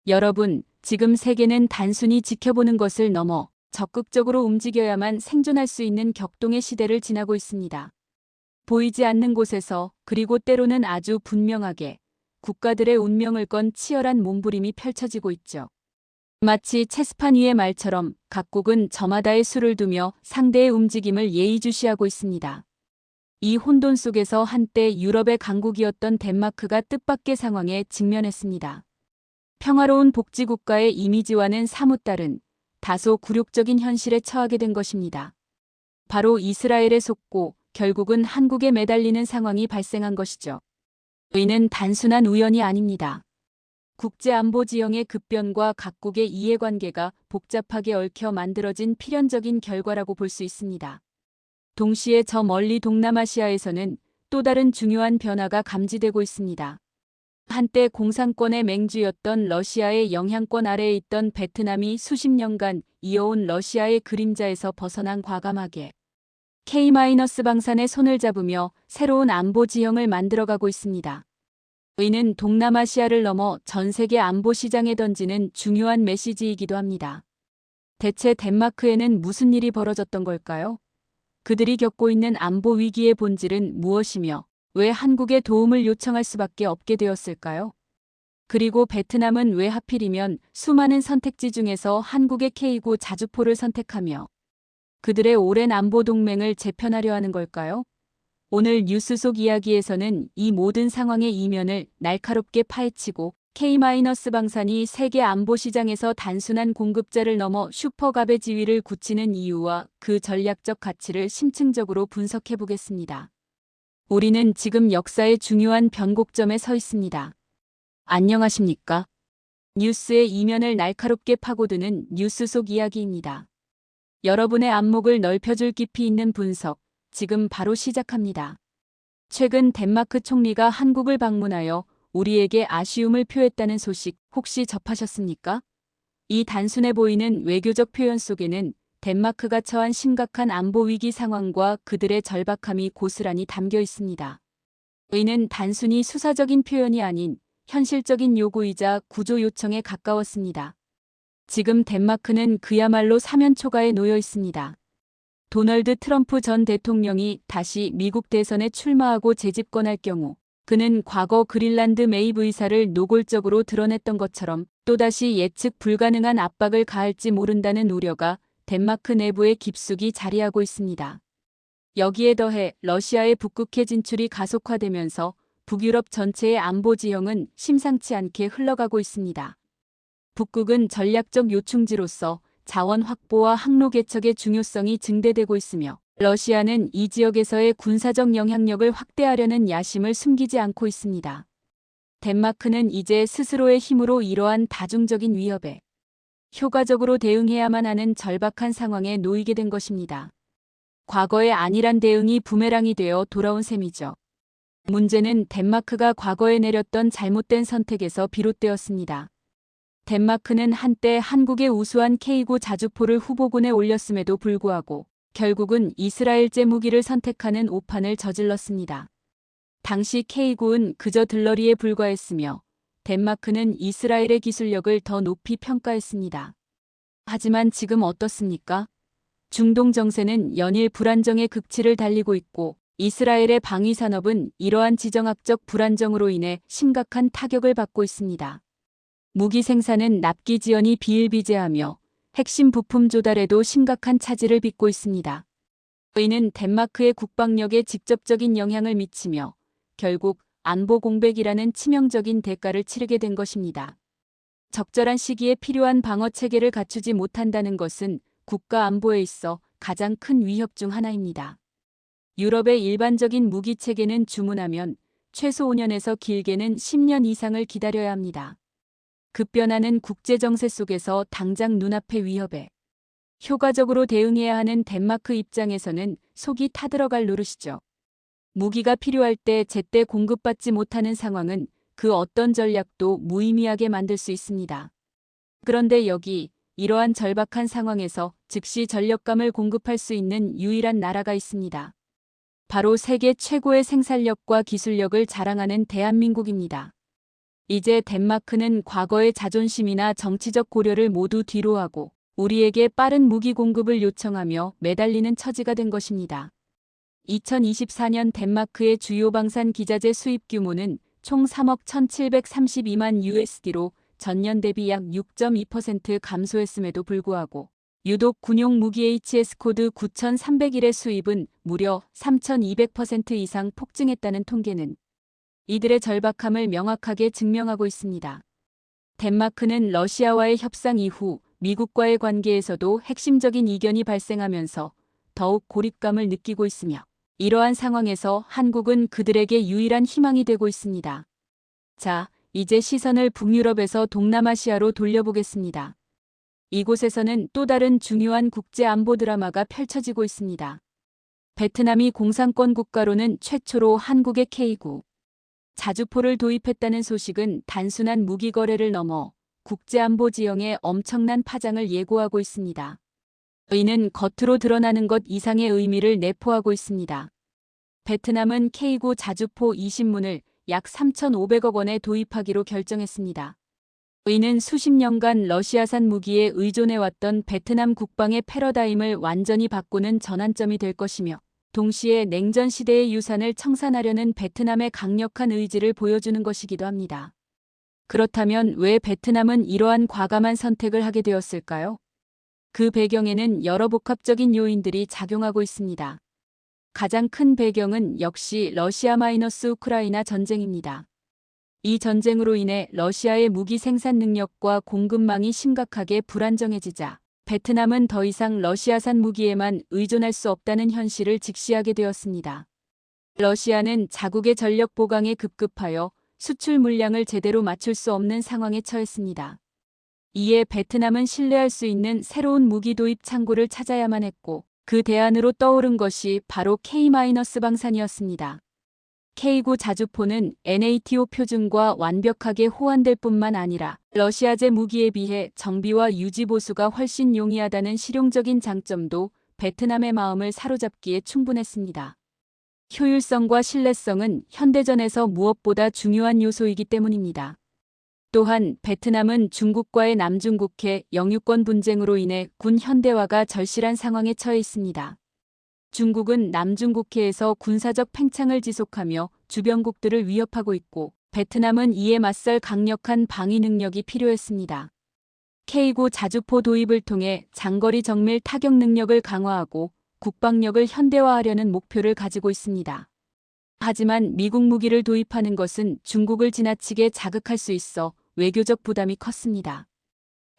여러분, 지금 세계는 단순히 지켜보는 것을 넘어 적극적으로 움직여야만 생존할 수 있는 격동의 시대를 지나고 있습니다. 보이지 않는 곳에서, 그리고 때로는 아주 분명하게 국가들의 운명을 건 치열한 몸부림이 펼쳐지고 있죠. 마치 체스판 위의 말처럼 각국은 저마다의 수를 두며 상대의 움직임을 예의주시하고 있습니다. 이 혼돈 속에서 한때 유럽의 강국이었던 덴마크가 뜻밖의 상황에 직면했습니다. 평화로운 복지국가의 이미지와는 사뭇 다른 다소 굴욕적인 현실에 처하게 된 것입니다. 바로 이스라엘에 속고 결국은 한국에 매달리는 상황이 발생한 것이죠. 이는 단순한 우연이 아닙니다. 국제안보 지형의 급변과 각국의 이해관계가 복잡하게 얽혀 만들어진 필연적인 결과라고 볼 수 있습니다. 동시에 저 멀리 동남아시아에서는 또 다른 중요한 변화가 감지되고 있습니다. 한때 공산권의 맹주였던 러시아의 영향권 아래에 있던 베트남이 수십 년간 이어온 러시아의 그림자에서 벗어난 과감하게 K-방산의 손을 잡으며 새로운 안보 지형을 만들어가고 있습니다. 이는 동남아시아를 넘어 전 세계 안보 시장에 던지는 중요한 메시지이기도 합니다. 대체 덴마크에는 무슨 일이 벌어졌던 걸까요? 그들이 겪고 있는 안보 위기의 본질은 무엇이며 왜 한국의 도움을 요청할 수밖에 없게 되었을까요? 그리고 베트남은 왜 하필이면 수많은 선택지 중에서 한국의 K9 자주포를 선택하며 그들의 오랜 안보 동맹을 재편하려 하는 걸까요? 오늘 뉴스 속 이야기에서는 이 모든 상황의 이면을 날카롭게 파헤치고 K-방산이 세계 안보 시장에서 단순한 공급자를 넘어 슈퍼갑의 지위를 굳히는 이유와 그 전략적 가치를 심층적으로 분석해 보겠습니다. 우리는 지금 역사의 중요한 변곡점에 서 있습니다. 안녕하십니까? 뉴스의 이면을 날카롭게 파고드는 뉴스 속 이야기입니다. 여러분의 안목을 넓혀줄 깊이 있는 분석, 지금 바로 시작합니다. 최근 덴마크 총리가 한국을 방문하여 우리에게 아쉬움을 표했다는 소식 혹시 접하셨습니까? 이 단순해 보이는 외교적 표현 속에는 덴마크가 처한 심각한 안보 위기 상황과 그들의 절박함이 고스란히 담겨 있습니다. 이는 단순히 수사적인 표현이 아닌 현실적인 요구이자 구조 요청에 가까웠습니다. 지금 덴마크는 그야말로 사면초가에 놓여 있습니다. 도널드 트럼프 전 대통령이 다시 미국 대선에 출마하고 재집권할 경우 그는 과거 그린란드 매입 의사를 노골적으로 드러냈던 것처럼 또다시 예측 불가능한 압박을 가할지 모른다는 우려가 덴마크 내부에 깊숙이 자리하고 있습니다. 여기에 더해 러시아의 북극해 진출이 가속화되면서 북유럽 전체의 안보 지형은 심상치 않게 흘러가고 있습니다. 북극은 전략적 요충지로서 자원 확보와 항로 개척의 중요성이 증대되고 있으며 러시아는 이 지역에서의 군사적 영향력을 확대하려는 야심을 숨기지 않고 있습니다. 덴마크는 이제 스스로의 힘으로 이러한 다중적인 위협에 효과적으로 대응해야만 하는 절박한 상황에 놓이게 된 것입니다. 과거의 안일한 대응이 부메랑이 되어 돌아온 셈이죠. 문제는 덴마크가 과거에 내렸던 잘못된 선택에서 비롯되었습니다. 덴마크는 한때 한국의 우수한 K9 자주포를 후보군에 올렸음에도 불구하고 결국은 이스라엘제 무기를 선택하는 오판을 저질렀습니다. 당시 K9은 그저 들러리에 불과했으며 덴마크는 이스라엘의 기술력을 더 높이 평가했습니다. 하지만 지금 어떻습니까? 중동 정세는 연일 불안정의 극치를 달리고 있고 이스라엘의 방위 산업은 이러한 지정학적 불안정으로 인해 심각한 타격을 받고 있습니다. 무기 생산은 납기 지연이 비일비재하며 핵심 부품 조달에도 심각한 차질을 빚고 있습니다. 이는 덴마크의 국방력에 직접적인 영향을 미치며 결국 안보 공백이라는 치명적인 대가를 치르게 된 것입니다. 적절한 시기에 필요한 방어 체계를 갖추지 못한다는 것은 국가 안보에 있어 가장 큰 위협 중 하나입니다. 유럽의 일반적인 무기 체계는 주문하면 최소 5년에서 길게는 10년 이상을 기다려야 합니다. 급변하는 국제정세 속에서 당장 눈앞의 위협에 효과적으로 대응해야 하는 덴마크 입장에서는 속이 타들어갈 노릇이죠. 무기가 필요할 때 제때 공급받지 못하는 상황은 그 어떤 전략도 무의미하게 만들 수 있습니다. 그런데 이러한 절박한 상황에서 즉시 전력감을 공급할 수 있는 유일한 나라가 있습니다. 바로 세계 최고의 생산력과 기술력을 자랑하는 대한민국입니다. 이제 덴마크는 과거의 자존심이나 정치적 고려를 모두 뒤로하고 우리에게 빠른 무기 공급을 요청하며 매달리는 처지가 된 것입니다. 2024년 덴마크의 주요 방산 기자재 수입 규모는 총 3억 1,732만 USD로 전년 대비 약 6.2% 감소했음에도 불구하고 유독 군용 무기 HS 코드 9,301의 수입은 무려 3,200% 이상 폭증했다는 통계는 이들의 절박함을 명확하게 증명하고 있습니다. 덴마크는 러시아와의 협상 이후 미국과의 관계에서도 핵심적인 이견이 발생하면서 더욱 고립감을 느끼고 있으며 이러한 상황에서 한국은 그들에게 유일한 희망이 되고 있습니다. 자, 이제 시선을 북유럽에서 동남아시아로 돌려보겠습니다. 이곳에서는 또 다른 중요한 국제 안보 드라마가 펼쳐지고 있습니다. 베트남이 공산권 국가로는 최초로 한국의 K9 자주포를 도입했다는 소식은 단순한 무기 거래를 넘어 국제안보 지형에 엄청난 파장을 예고하고 있습니다. 이는 겉으로 드러나는 것 이상의 의미를 내포하고 있습니다. 베트남은 K9 자주포 20문을 약 3,500억 원에 도입하기로 결정했습니다. 이는 수십 년간 러시아산 무기에 의존해왔던 베트남 국방의 패러다임을 완전히 바꾸는 전환점이 될 것이며 동시에 냉전 시대의 유산을 청산하려는 베트남의 강력한 의지를 보여주는 것이기도 합니다. 그렇다면 왜 베트남은 이러한 과감한 선택을 하게 되었을까요? 그 배경에는 여러 복합적인 요인들이 작용하고 있습니다. 가장 큰 배경은 역시 러시아-우크라이나 전쟁입니다. 이 전쟁으로 인해 러시아의 무기 생산 능력과 공급망이 심각하게 불안정해지자 베트남은 더 이상 러시아산 무기에만 의존할 수 없다는 현실을 직시하게 되었습니다. 러시아는 자국의 전력 보강에 급급하여 수출 물량을 제대로 맞출 수 없는 상황에 처했습니다. 이에 베트남은 신뢰할 수 있는 새로운 무기 도입 창구를 찾아야만 했고 그 대안으로 떠오른 것이 바로 K-방산이었습니다. K9 자주포는 NATO 표준과 완벽하게 호환될 뿐만 아니라 러시아제 무기에 비해 정비와 유지 보수가 훨씬 용이하다는 실용적인 장점도 베트남의 마음을 사로잡기에 충분했습니다. 효율성과 신뢰성은 현대전에서 무엇보다 중요한 요소이기 때문입니다. 또한 베트남은 중국과의 남중국해 영유권 분쟁으로 인해 군 현대화가 절실한 상황에 처해 있습니다. 중국은 남중국해에서 군사적 팽창을 지속하며 주변국들을 위협하고 있고 베트남은 이에 맞설 강력한 방위 능력이 필요했습니다. K9 자주포 도입을 통해 장거리 정밀 타격 능력을 강화하고 국방력을 현대화하려는 목표를 가지고 있습니다. 하지만 미국 무기를 도입하는 것은 중국을 지나치게 자극할 수 있어 외교적 부담이 컸습니다.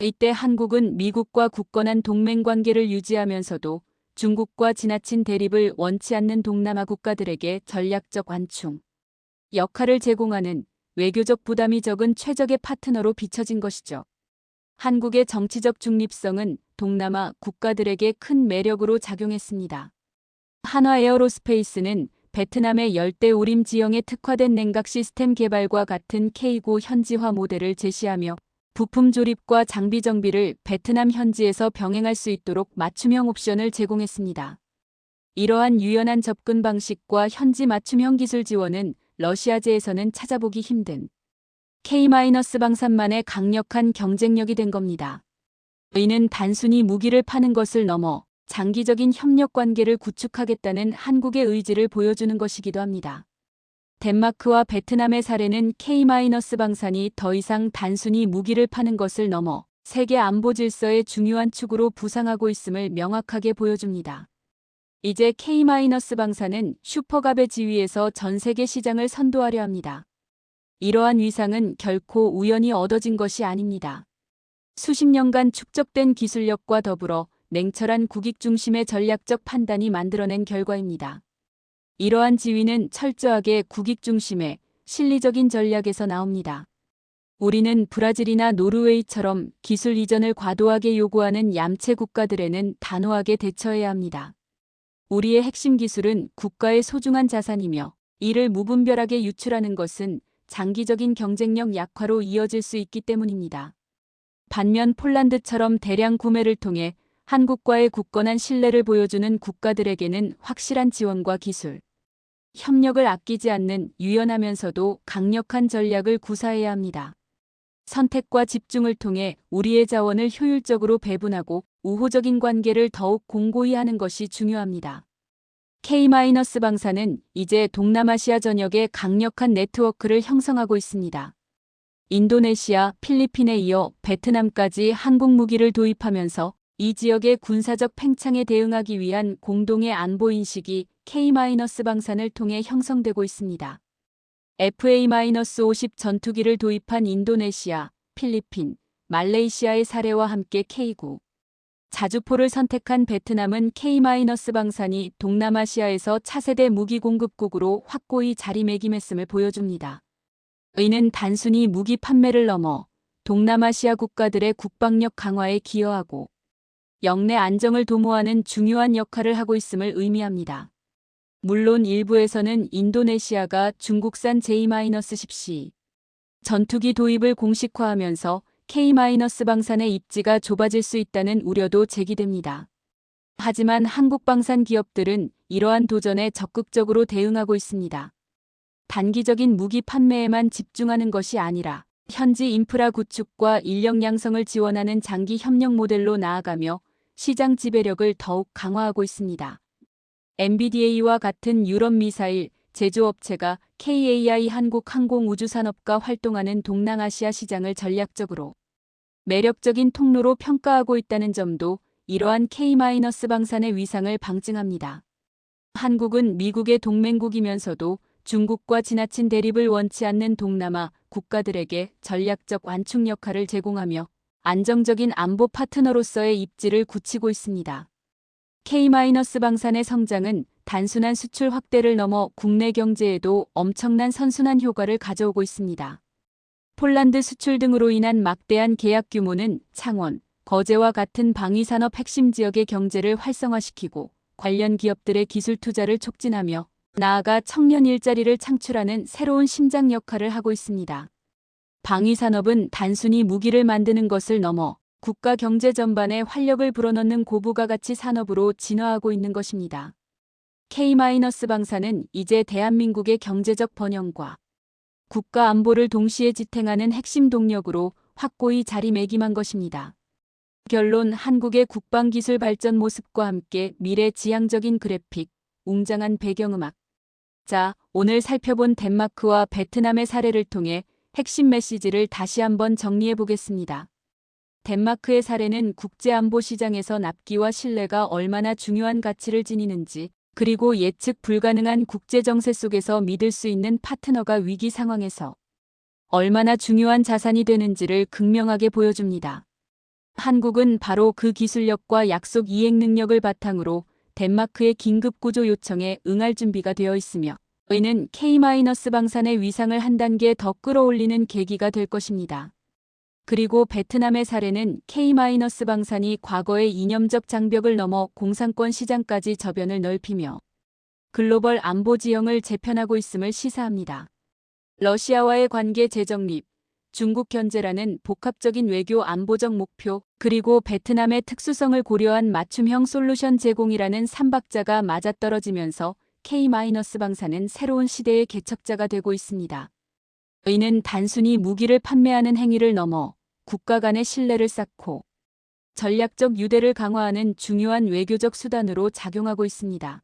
이때 한국은 미국과 굳건한 동맹 관계를 유지하면서도 중국과 지나친 대립을 원치 않는 동남아 국가들에게 전략적 완충 역할을 제공하는 외교적 부담이 적은 최적의 파트너로 비춰진 것이죠. 한국의 정치적 중립성은 동남아 국가들에게 큰 매력으로 작용했습니다. 한화 에어로스페이스는 베트남의 열대 우림 지형에 특화된 냉각 시스템 개발과 같은 K9 현지화 모델을 제시하며 부품 조립과 장비 정비를 베트남 현지에서 병행할 수 있도록 맞춤형 옵션을 제공했습니다. 이러한 유연한 접근 방식과 현지 맞춤형 기술 지원은 러시아제에서는 찾아보기 힘든 K-방산만의 강력한 경쟁력이 된 겁니다. 이는 단순히 무기를 파는 것을 넘어 장기적인 협력 관계를 구축하겠다는 한국의 의지를 보여주는 것이기도 합니다. 덴마크와 베트남의 사례는 K-방산이 더 이상 단순히 무기를 파는 것을 넘어 세계 안보 질서의 중요한 축으로 부상하고 있음을 명확하게 보여줍니다. 이제 K-방산은 슈퍼갑의 지위에서 전 세계 시장을 선도하려 합니다. 이러한 위상은 결코 우연히 얻어진 것이 아닙니다. 수십 년간 축적된 기술력과 더불어 냉철한 국익 중심의 전략적 판단이 만들어낸 결과입니다. 이러한 지위는 철저하게 국익 중심의 실리적인 전략에서 나옵니다. 우리는 브라질이나 노르웨이처럼 기술 이전을 과도하게 요구하는 얌체 국가들에는 단호하게 대처해야 합니다. 우리의 핵심 기술은 국가의 소중한 자산이며 이를 무분별하게 유출하는 것은 장기적인 경쟁력 약화로 이어질 수 있기 때문입니다. 반면 폴란드처럼 대량 구매를 통해 한국과의 굳건한 신뢰를 보여주는 국가들에게는 확실한 지원과 기술, 협력을 아끼지 않는 유연하면서도 강력한 전략을 구사해야 합니다. 선택과 집중을 통해 우리의 자원을 효율적으로 배분하고 우호적인 관계를 더욱 공고히 하는 것이 중요합니다. K-방사는 이제 동남아시아 전역에 강력한 네트워크를 형성하고 있습니다. 인도네시아, 필리핀에 이어 베트남까지 한국 무기를 도입하면서 이 지역의 군사적 팽창에 대응하기 위한 공동의 안보 인식이 K-방산을 통해 형성되고 있습니다. FA-50 전투기를 도입한 인도네시아, 필리핀, 말레이시아의 사례와 함께 K9 자주포를 선택한 베트남은 K-방산이 동남아시아에서 차세대 무기 공급국으로 확고히 자리매김했음을 보여줍니다. 이는 단순히 무기 판매를 넘어 동남아시아 국가들의 국방력 강화에 기여하고 영내 안정을 도모하는 중요한 역할을 하고 있음을 의미합니다. 물론 일부에서는 인도네시아가 중국산 J-10C 전투기 도입을 공식화하면서 K-방산의 입지가 좁아질 수 있다는 우려도 제기됩니다. 하지만 한국 방산 기업들은 이러한 도전에 적극적으로 대응하고 있습니다. 단기적인 무기 판매에만 집중하는 것이 아니라 현지 인프라 구축과 인력 양성을 지원하는 장기 협력 모델로 나아가며 시장 지배력을 더욱 강화하고 있습니다. MBDA와 같은 유럽 미사일 제조업체가 KAI 한국항공우주산업과 활동하는 동남아시아 시장을 전략적으로 매력적인 통로로 평가하고 있다는 점도 이러한 K-방산의 위상을 방증합니다. 한국은 미국의 동맹국이면서도 중국과 지나친 대립을 원치 않는 동남아 국가들에게 전략적 완충 역할을 제공하며 안정적인 안보 파트너로서의 입지를 굳히고 있습니다. K-방산의 성장은 단순한 수출 확대를 넘어 국내 경제에도 엄청난 선순환 효과를 가져오고 있습니다. 폴란드 수출 등으로 인한 막대한 계약 규모는 창원, 거제와 같은 방위산업 핵심 지역의 경제를 활성화시키고 관련 기업들의 기술 투자를 촉진하며 나아가 청년 일자리를 창출하는 새로운 심장 역할을 하고 있습니다. 방위산업은 단순히 무기를 만드는 것을 넘어 국가 경제 전반에 활력을 불어넣는 고부가 가치 산업으로 진화하고 있는 것입니다. K-방사는 이제 대한민국의 경제적 번영과 국가 안보를 동시에 지탱하는 핵심 동력으로 확고히 자리매김한 것입니다. 결론 한국의 국방기술 발전 모습과 함께 미래지향적인 그래픽, 웅장한 배경음악. 자, 오늘 살펴본 덴마크와 베트남의 사례를 통해 핵심 메시지를 다시 한번 정리해 보겠습니다. 덴마크의 사례는 국제안보 시장에서 납기와 신뢰가 얼마나 중요한 가치를 지니는지, 그리고 예측 불가능한 국제정세 속에서 믿을 수 있는 파트너가 위기 상황에서 얼마나 중요한 자산이 되는지를 극명하게 보여줍니다. 한국은 바로 그 기술력과 약속 이행 능력을 바탕으로 덴마크의 긴급구조 요청에 응할 준비가 되어 있으며 이는 K-방산의 위상을 한 단계 더 끌어올리는 계기가 될 것입니다. 그리고 베트남의 사례는 K-방산이 과거의 이념적 장벽을 넘어 공산권 시장까지 저변을 넓히며 글로벌 안보 지형을 재편하고 있음을 시사합니다. 러시아와의 관계 재정립, 중국 견제라는 복합적인 외교 안보적 목표, 그리고 베트남의 특수성을 고려한 맞춤형 솔루션 제공이라는 삼박자가 맞아떨어지면서 K-방사는 새로운 시대의 개척자가 되고 있습니다. 이는 단순히 무기를 판매하는 행위를 넘어 국가 간의 신뢰를 쌓고 전략적 유대를 강화하는 중요한 외교적 수단으로 작용하고 있습니다.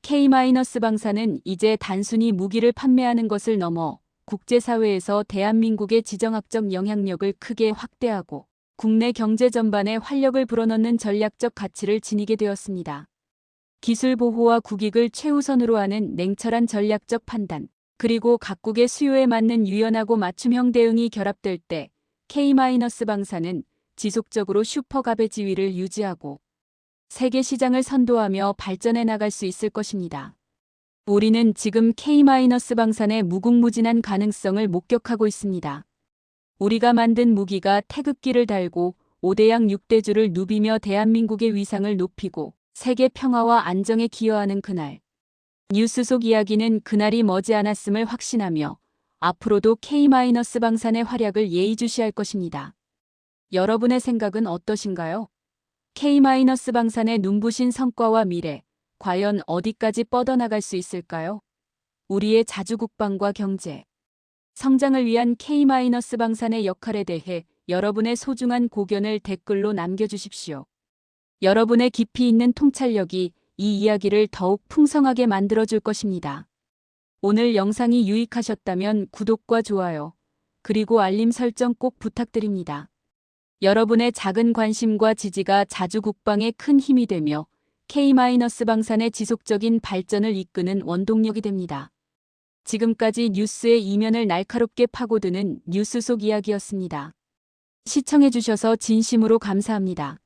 K-방사는 이제 단순히 무기를 판매하는 것을 넘어 국제사회에서 대한민국의 지정학적 영향력을 크게 확대하고 국내 경제 전반에 활력을 불어넣는 전략적 가치를 지니게 되었습니다. 기술 보호와 국익을 최우선으로 하는 냉철한 전략적 판단, 그리고 각국의 수요에 맞는 유연하고 맞춤형 대응이 결합될 때 K-방사는 지속적으로 슈퍼갑의 지위를 유지하고 세계 시장을 선도하며 발전해 나갈 수 있을 것입니다. 우리는 지금 K-방산의 무궁무진한 가능성을 목격하고 있습니다. 우리가 만든 무기가 태극기를 달고 5대양 6대주를 누비며 대한민국의 위상을 높이고 세계 평화와 안정에 기여하는 그날. 뉴스 속 이야기는 그날이 머지않았음을 확신하며 앞으로도 K-방산의 활약을 예의주시할 것입니다. 여러분의 생각은 어떠신가요? K-방산의 눈부신 성과와 미래, 과연 어디까지 뻗어나갈 수 있을까요? 우리의 자주국방과 경제, 성장을 위한 K-방산의 역할에 대해 여러분의 소중한 고견을 댓글로 남겨주십시오. 여러분의 깊이 있는 통찰력이 이 이야기를 더욱 풍성하게 만들어줄 것입니다. 오늘 영상이 유익하셨다면 구독과 좋아요, 그리고 알림 설정 꼭 부탁드립니다. 여러분의 작은 관심과 지지가 자주국방에 큰 힘이 되며 K-방산의 지속적인 발전을 이끄는 원동력이 됩니다. 지금까지 뉴스의 이면을 날카롭게 파고드는 뉴스 속 이야기였습니다. 시청해주셔서 진심으로 감사합니다.